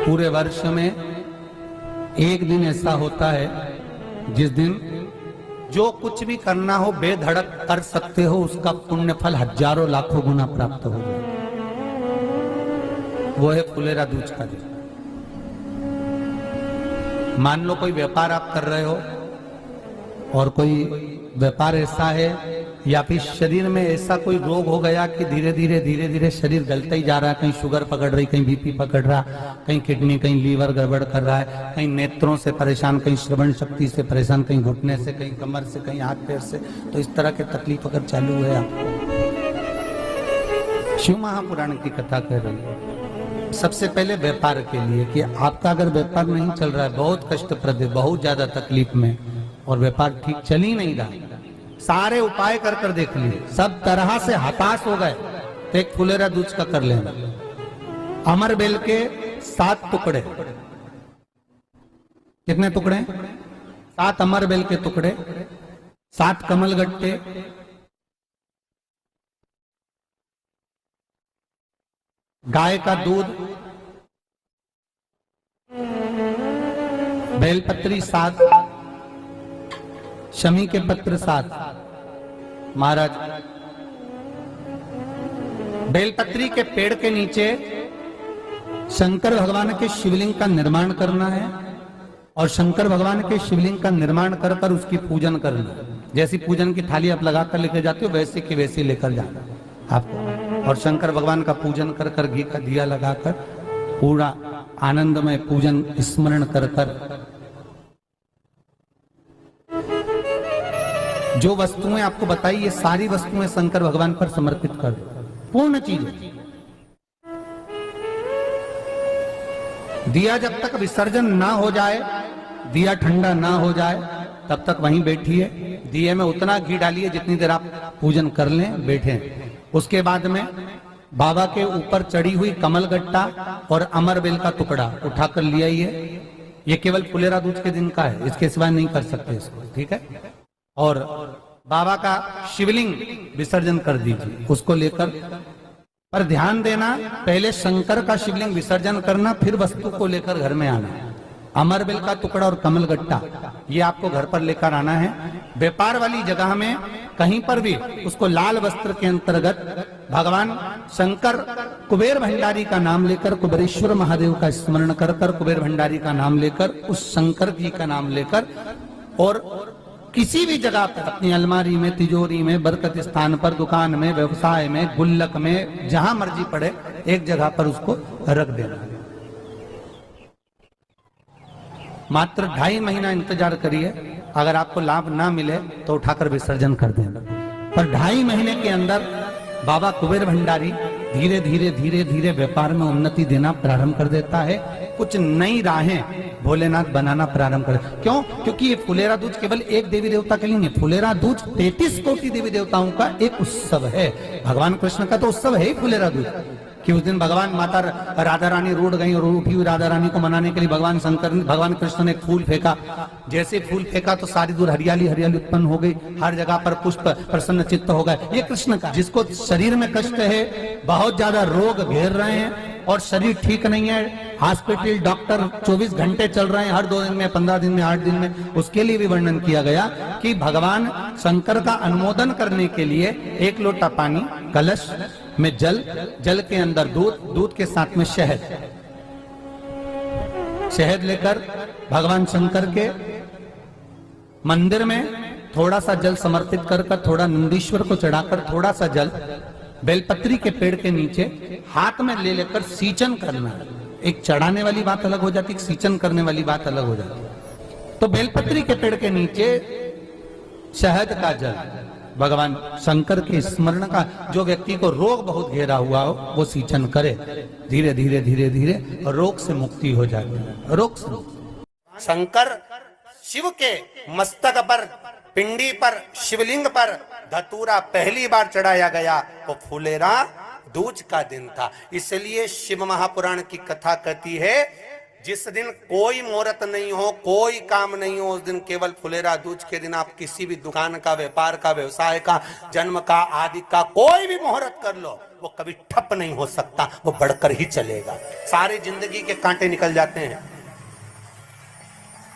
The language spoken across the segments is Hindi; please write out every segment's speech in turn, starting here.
पूरे वर्ष में एक दिन ऐसा होता है जिस दिन जो कुछ भी करना हो बेधड़क कर सकते हो, उसका पुण्य फल हजारों लाखों गुना प्राप्त हो जाए। वो है फुलेरा दूज का दिन। मान लो कोई व्यापार आप कर रहे हो और कोई व्यापार ऐसा है या फिर शरीर में ऐसा कोई रोग हो गया कि धीरे धीरे शरीर गलता ही जा रहा है। कहीं शुगर पकड़ रही, कहीं बीपी पकड़ रहा, कहीं किडनी, कहीं लीवर गड़बड़ कर रहा है, कहीं नेत्रों से परेशान, कहीं श्रवण शक्ति से परेशान, कहीं घुटने से, कहीं कमर से, कहीं हाथ पैर से। तो इस तरह के तकलीफ अगर चालू है आपको, शिव महापुराण की कथा कह रही है। सबसे पहले व्यापार के लिए कि आपका अगर व्यापार नहीं चल रहा है, बहुत कष्टप्रद है, बहुत ज्यादा तकलीफ में, और व्यापार ठीक चल ही नहीं रहा, सारे उपाय कर कर देख लिए, सब तरह से हताश हो गए, तो एक फुलेरा दूज का कर लेना। अमर बेल के 7 टुकड़े, कितने टुकड़े? 7 अमर बेल के टुकड़े, 7 कमल गट्टे, गाय का दूध, बेलपत्री 7, शमी के पत्र 7। महाराज, बेलपत्री के पेड़ के नीचे शंकर भगवान के शिवलिंग का निर्माण करना है, और शंकर भगवान के शिवलिंग का निर्माण कर कर उसकी पूजन करना। जैसी पूजन की थाली आप लगाकर लेकर जाते हो, वैसे की वैसी लेकर जाना आपको, और शंकर भगवान का पूजन कर कर, घी का दिया लगाकर पूरा आनंदमय पूजन स्मरण कर कर, जो वस्तुएं आपको बताई ये सारी वस्तुएं शंकर भगवान पर समर्पित कर दो, पूर्ण चीजें। दिया जब तक विसर्जन ना हो जाए, दिया ठंडा ना हो जाए, तब तक वहीं बैठिए। दिए में उतना घी डालिए जितनी देर आप पूजन कर लें, बैठे। उसके बाद में बाबा के ऊपर चढ़ी हुई कमल गट्टा और अमर बेल का टुकड़ा उठाकर ले आइए। ये केवल फुलेरा दूज के दिन का है, इसके सिवा नहीं कर सकते इसको, ठीक है। और बाबा का शिवलिंग विसर्जन कर दीजिए, उसको लेकर, पर ध्यान देना, पहले शंकर का शिवलिंग विसर्जन करना, फिर वस्तु को लेकर घर में आना। अमर बेल का टुकड़ा और कमल गट्टा ये आपको घर पर लेकर आना है। व्यापार वाली जगह में कहीं पर भी उसको लाल वस्त्र के अंतर्गत भगवान शंकर कुबेर भंडारी का नाम लेकर, कुबेरेश्वर महादेव का स्मरण कर कर, कुबेर भंडारी का नाम लेकर, उस शंकर जी का नाम लेकर, और किसी भी जगह पर अपनी अलमारी में, तिजोरी में, बरकत स्थान पर, दुकान में, व्यवसाय में, गुल्लक में, जहां मर्जी पड़े, एक जगह पर उसको रख देना। मात्र 2.5 महीना इंतजार करिए, अगर आपको लाभ ना मिले तो उठाकर विसर्जन कर देना। पर 2.5 महीने के अंदर बाबा कुबेर भंडारी धीरे धीरे व्यापार में उन्नति देना प्रारंभ कर देता है। कुछ नई राहें भोलेनाथ बनाना प्रारंभ कर। क्यों? क्योंकि ये फुलेरा दूज केवल एक देवी देवता के लिए नहीं, फुलेरा दूज 33 कोटि देवी देवताओं का एक उत्सव है। भगवान कृष्ण का तो उत्सव है ही फुलेरा दूज, कि उस दिन भगवान माता राधा रानी रूठ गई, और उठी हुई राधा रानी को मनाने के लिए भगवान कृष्ण ने फूल फेंका। जैसे फूल फेंका तो सारी दूर हरियाली हरियाली उत्पन्न हो गई, हर जगह पर पुष्प प्रसन्न चित्त हो गए। ये कृष्ण का, जिसको शरीर में कष्ट है, बहुत ज्यादा रोग घेर रहे हैं और शरीर ठीक नहीं है, हॉस्पिटल डॉक्टर 24 घंटे चल रहे हैं, हर 2 दिन में, 15 दिन में, 8 दिन में, उसके लिए भी वर्णन किया गया कि भगवान शंकर का अनुमोदन करने के लिए 1 लोटा पानी, कलश में जल, जल के अंदर दूध, दूध के साथ में शहद, शहद लेकर भगवान शंकर के मंदिर में थोड़ा सा जल समर्पित कर कर, थोड़ा नंदीश्वर को चढ़ाकर, थोड़ा सा जल बेलपत्री के पेड़ के नीचे हाथ में ले लेकर सींचन करना। एक चढ़ाने वाली बात अलग हो जाती, एक सींचन करने वाली बात अलग हो जाती। तो बेलपत्री के पेड़ के नीचे शहद का जल, भगवान शंकर के स्मरण का, जो व्यक्ति को रोग बहुत घेरा हुआ हो वो सींचन करे, धीरे धीरे रोग से मुक्ति हो जाती है। रोग से शंकर शिव के मस्तक पर, पिंडी पर, शिवलिंग पर धतूरा पहली बार चढ़ाया गया तो फुलेरा दूज का दिन था। इसलिए शिव महापुराण की कथा कहती है, जिस दिन कोई मुहूर्त नहीं हो, कोई काम नहीं हो, उस दिन केवल फुलेरा दूज के दिन आप किसी भी दुकान का, व्यापार का, व्यवसाय का, जन्म का, आदि का कोई भी मुहूर्त कर लो, वो कभी ठप नहीं हो सकता, वो बढ़कर ही चलेगा। सारी जिंदगी के कांटे निकल जाते हैं,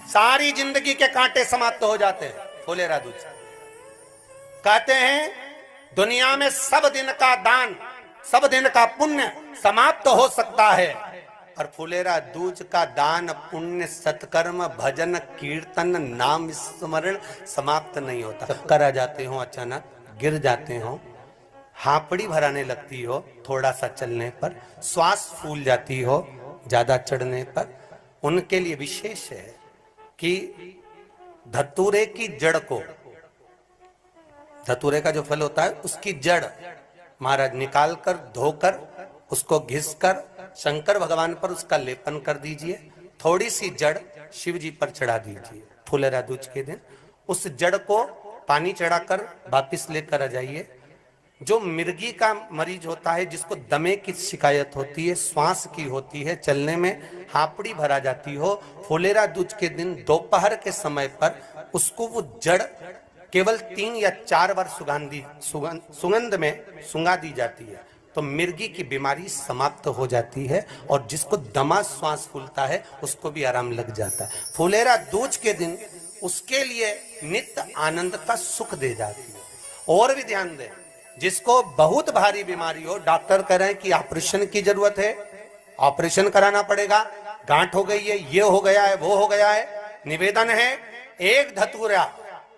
सारी जिंदगी के कांटे समाप्त हो जाते हैं। फुलेरा दूज कहते हैं दुनिया में सब दिन का दान, सब दिन का पुण्य समाप्त हो सकता है, और फुलेरा दूज का दान पुण्य सत्कर्म भजन कीर्तन नाम स्मरण समाप्त नहीं होता। चक्कर आ जाते हो, अचानक गिर जाते हो, हापड़ी भराने लगती हो थोड़ा सा चलने पर, श्वास फूल जाती हो ज्यादा चढ़ने पर, उनके लिए विशेष है कि धतूरे की जड़ को, धतूरे का जो फल होता है उसकी जड़ महाराज निकाल कर धोकर उसको घिसकर शंकर भगवान पर उसका लेपन कर दीजिए, थोड़ी सी जड़ शिव जी पर चढ़ा दीजिए। फुलेरा दूज के दिन उस जड़ को पानी चढ़ाकर वापिस लेकर आ जाइए। जो मिर्गी का मरीज होता है, जिसको दमे की शिकायत होती है, श्वास की होती है, चलने में हापड़ी भरा जाती हो, फुलेरा दूज के दिन दोपहर के समय पर उसको वो जड़ केवल 3 या 4 बार सुगंध में सुंगा दी जाती है, तो मिर्गी की बीमारी समाप्त हो जाती है, और जिसको दमा श्वास फूलता है उसको भी आराम लग जाता है। फुलेरा दूज के दिन उसके लिए नित्य आनंद का सुख दे जाती है। और भी ध्यान दें, जिसको बहुत भारी बीमारी हो, डॉक्टर कह रहे हैं कि ऑपरेशन की जरूरत है, ऑपरेशन कराना पड़ेगा, गांठ हो गई है, ये हो गया है, वो हो गया है, निवेदन है एक धतूरा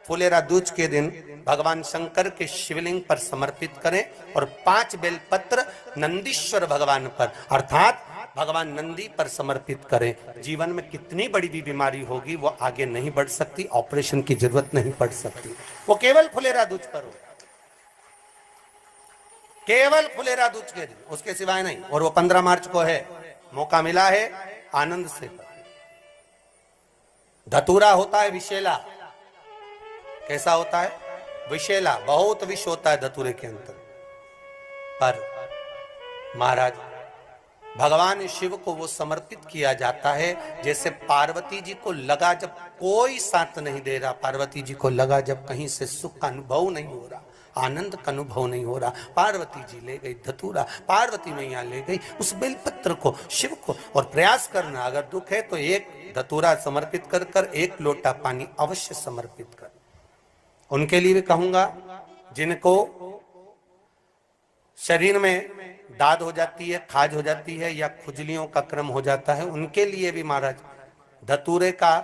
फुलेरा दूज के दिन भगवान शंकर के शिवलिंग पर समर्पित करें, और 5 बेलपत्र नंदीश्वर भगवान पर अर्थात भगवान नंदी पर समर्पित करें। जीवन में कितनी बड़ी भी बीमारी होगी वो आगे नहीं बढ़ सकती, ऑपरेशन की जरूरत नहीं पड़ सकती, वो केवल फुलेरा दूज पर हो, केवल फुलेरा दूज के दिन, उसके सिवाय नहीं। और वो 15 मार्च को है, मौका मिला है, आनंद से। धतूरा होता है विषैला, कैसा होता है? विषैला, बहुत विष होता है धतूरे के अंदर। पर महाराज भगवान शिव को वो समर्पित किया जाता है, जैसे पार्वती जी को लगा जब कोई साथ नहीं दे रहा, पार्वती जी को लगा जब कहीं से सुख का अनुभव नहीं हो रहा, आनंद का अनुभव नहीं हो रहा, पार्वती जी ले गई धतूरा, पार्वती मैया ले गई उस बेलपत्र को शिव को। और प्रयास करना, अगर दुख है तो एक धतूरा समर्पित कर कर 1 लोटा पानी अवश्य समर्पित कर। उनके लिए भी कहूंगा जिनको शरीर में दाद हो जाती है, खाज हो जाती है, या खुजलियों का क्रम हो जाता है, उनके लिए भी महाराज धतूरे का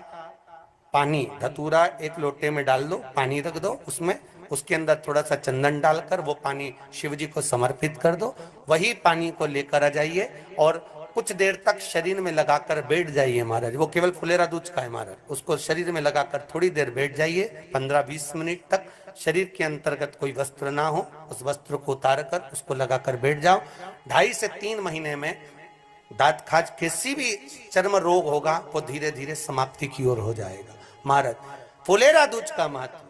पानी, धतूरा 1 लोटे में डाल दो, पानी रख दो उसमें, उसके अंदर थोड़ा सा चंदन डालकर वो पानी शिव जी को समर्पित कर दो। वही पानी को लेकर आ जाइए और कुछ देर तक शरीर में लगाकर बैठ जाइए महाराज। वो केवल फुलेरा दूज का है महाराज, उसको शरीर में लगाकर थोड़ी देर बैठ जाइए, 15-20 मिनट तक। शरीर के अंतर्गत कोई वस्त्र ना हो, उस वस्त्र को उतार कर उसको लगाकर बैठ जाओ। 2.5 से 3 महीने में दांत खाज किसी भी चर्म रोग होगा वो धीरे धीरे समाप्ति की ओर हो जाएगा। महाराज फुलेरा दूज का महत्व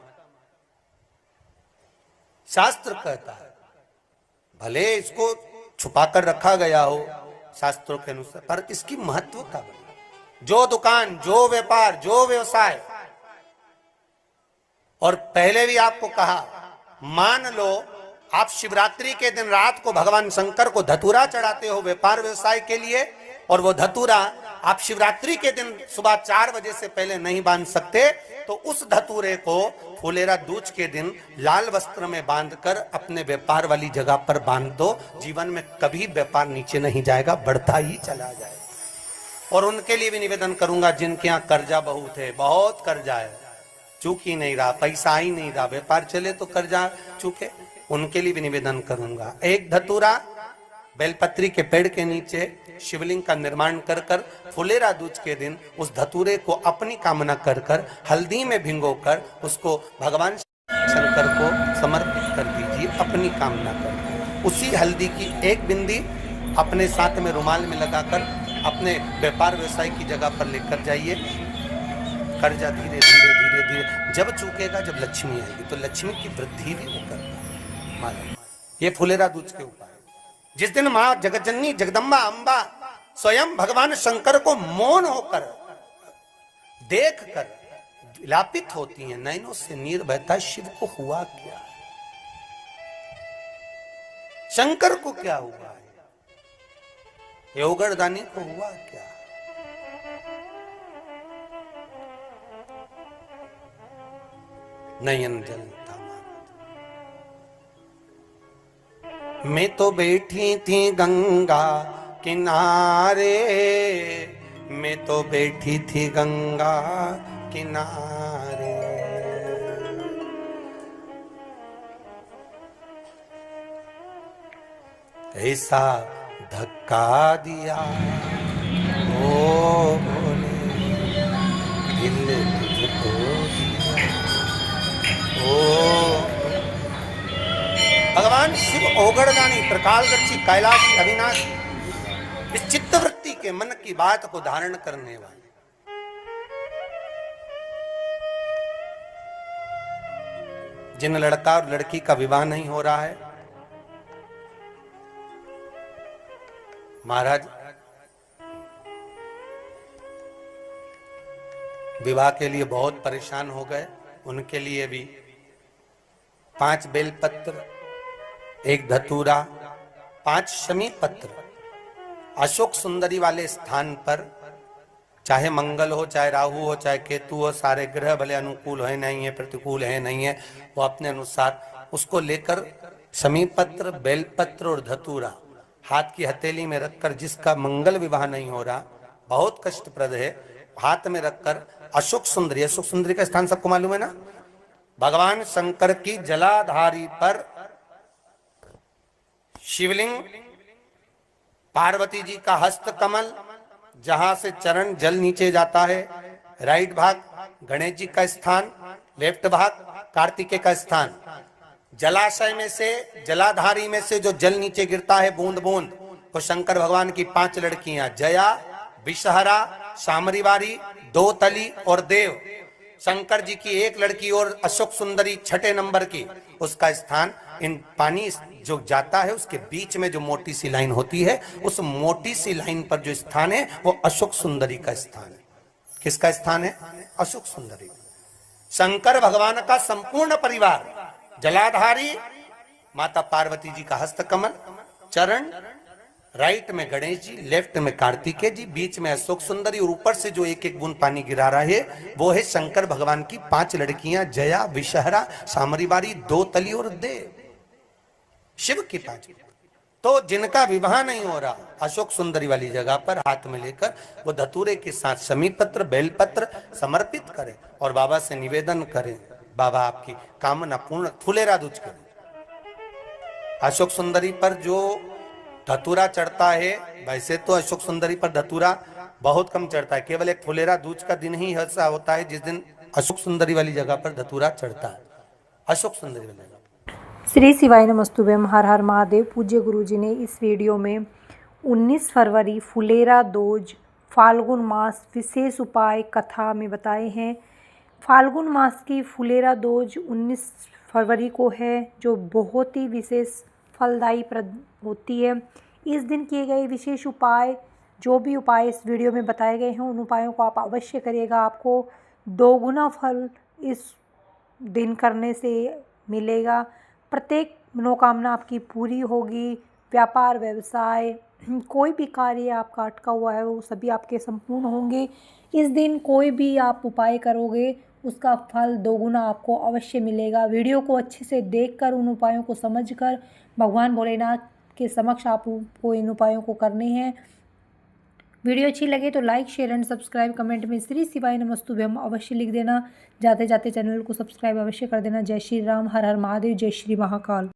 शास्त्र कहता है, भले इसको छुपाकर रखा गया हो शास्त्रों के अनुसार, पर इसकी महत्वता जो दुकान, जो व्यापार, जो व्यवसाय, और पहले भी आपको कहा, मान लो आप शिवरात्रि के दिन रात को भगवान शंकर को धतूरा चढ़ाते हो व्यापार व्यवसाय के लिए, और वो धतूरा आप शिवरात्रि के दिन सुबह 4 बजे से पहले नहीं बांध सकते, तो उस धतूरे को फुलेरा दूज के दिन लाल वस्त्र में बांधकर अपने व्यापार वाली जगह पर बांध दो। जीवन में कभी व्यापार नीचे नहीं जाएगा, बढ़ता ही चला जाएगा। और उनके लिए भी निवेदन करूंगा जिनके यहाँ कर्जा बहुत है, बहुत कर्जा है, चूक ही नहीं रहा, पैसा ही नहीं रहा, व्यापार चले तो कर्जा चूके, उनके लिए भी निवेदन करूंगा। एक धतूरा बेलपत्री के पेड़ के नीचे शिवलिंग का निर्माण कर कर फुलेरा दूज के दिन उस धतूरे को अपनी कामना कर कर हल्दी में भिंगोकर उसको भगवान शंकर को समर्पित कर दीजिए अपनी कामना कर। उसी हल्दी की 1 बिंदी अपने साथ में रुमाल में लगाकर अपने व्यापार व्यवसाय की जगह पर लेकर जाइए। कर्जा धीरे धीरे धीरे धीरे जब चूकेगा, जब लक्ष्मी आएगी तो लक्ष्मी की वृद्धि भी होकर। ये फुलेरा दूज के उपाय। जिस दिन माँ जगतजननी जगदम्बा अम्बा स्वयं भगवान शंकर को मौन होकर देख कर विलापित होती हैं, नैनों से नीर बहता, शिव को हुआ क्या? शंकर को क्या हुआ है, ये उगरदानी को हुआ क्या? नयन जलता मैं तो बैठी थी गंगा किनारे, मैं तो बैठी थी गंगा किनारे, ऐसा धक्का दिया ओ बोले दिल तुझको दिया ओ। भगवान शिव ओगड़दानी, प्रकालदर्शी, कैलाशी, अविनाशी, इस चित्तवृत्ति के मन की बात को धारण करने वाले, जिन लड़का और लड़की का विवाह नहीं हो रहा है, महाराज विवाह के लिए बहुत परेशान हो गए, उनके लिए भी 5 बेलपत्र, 1 धतूरा, 5 शमी पत्र अशोक सुंदरी वाले स्थान पर, चाहे मंगल हो, चाहे राहु हो, चाहे केतु हो, सारे ग्रह भले अनुकूल है नहीं है, प्रतिकूल है नहीं है, वो अपने अनुसार उसको लेकर शमी पत्र, बेलपत्र और धतूरा हाथ की हथेली में रखकर, जिसका मंगल विवाह नहीं हो रहा, बहुत कष्टप्रद है, हाथ में रखकर अशोक सुंदरी, अशोक सुंदरी का स्थान सबको मालूम है ना, भगवान शंकर की जलाधारी पर शिवलिंग, पार्वती जी का हस्त कमल, जहां से चरण जल नीचे जाता है, राइट भाग गणेश जी का स्थान, लेफ्ट भाग कार्तिकेय का स्थान, जलाशय में से, जलाधारी में से जो जल नीचे गिरता है बूंद बूंद, वो शंकर भगवान की 5 लड़कियां, जया, विषहरा, शामरीवारी, दोतली और देव, शंकर जी की 1 लड़की और अशोक सुंदरी 6ठे नंबर की, उसका स्थान, इन पानी जो जाता है उसके बीच में जो मोटी सी लाइन होती है, उस मोटी सी लाइन पर जो स्थान है वो अशोक सुंदरी का स्थान है। किसका स्थान है? अशोक सुंदरी। शंकर भगवान का संपूर्ण परिवार, जलाधारी माता पार्वती जी का हस्तकमल, चरण, राइट में गणेश जी, लेफ्ट में कार्तिकेय जी, बीच में अशोक सुंदरी, और ऊपर से जो 1-1 बूंद पानी गिरा रहा है वो है शंकर भगवान की 5 लड़कियां, जया, विषहरा, शामरीवारी, दोतली और देव, शिव की 5। तो जिनका विवाह नहीं हो रहा, अशोक सुंदरी वाली जगह पर हाथ में लेकर वो धतूरे के साथ शमी पत्र, बेलपत्र समर्पित करें और बाबा से निवेदन करें, बाबा आपकी कामना पूर्ण, फुलेरा दूज करें। अशोक सुंदरी पर जो धतूरा चढ़ता है, वैसे तो अशोक सुंदरी पर धतूरा बहुत कम चढ़ता है, केवल एक फुलेरा दूज का दिन ही ऐसा होता है जिस दिन अशोक सुंदरी वाली जगह पर धतूरा चढ़ता है। अशोक सुंदरी वाली जगह। श्री शिवाय नमस्तुभ्यम, हर हर महादेव। पूज्य गुरुजी ने इस वीडियो में 19 फरवरी फुलेरा दूज फाल्गुन मास विशेष उपाय कथा में बताए हैं। फाल्गुन मास की फुलेरा दूज 19 फरवरी को है, जो बहुत ही विशेष फलदायी प्रद होती है। इस दिन किए गए विशेष उपाय, जो भी उपाय इस वीडियो में बताए गए हैं, उन उपायों को आप अवश्य करिएगा। आपको 2 गुना फल इस दिन करने से मिलेगा। प्रत्येक मनोकामना आपकी पूरी होगी। व्यापार, व्यवसाय, कोई भी कार्य आपका अटका हुआ है वो सभी आपके संपूर्ण होंगे। इस दिन कोई भी आप उपाय करोगे उसका फल 2 गुना आपको अवश्य मिलेगा। वीडियो को अच्छे से देखकर, उन उपायों को समझकर भगवान भोलेनाथ के समक्ष आपको इन उपायों को करने हैं। वीडियो अच्छी लगे तो like, share and subscribe, comment में श्री शिवाय नमस्तुभ्यम अवश्य लिख देना। जाते जाते चैनल को सब्सक्राइब अवश्य कर देना। जय श्री राम, हर हर महादेव, जय श्री महाकाल।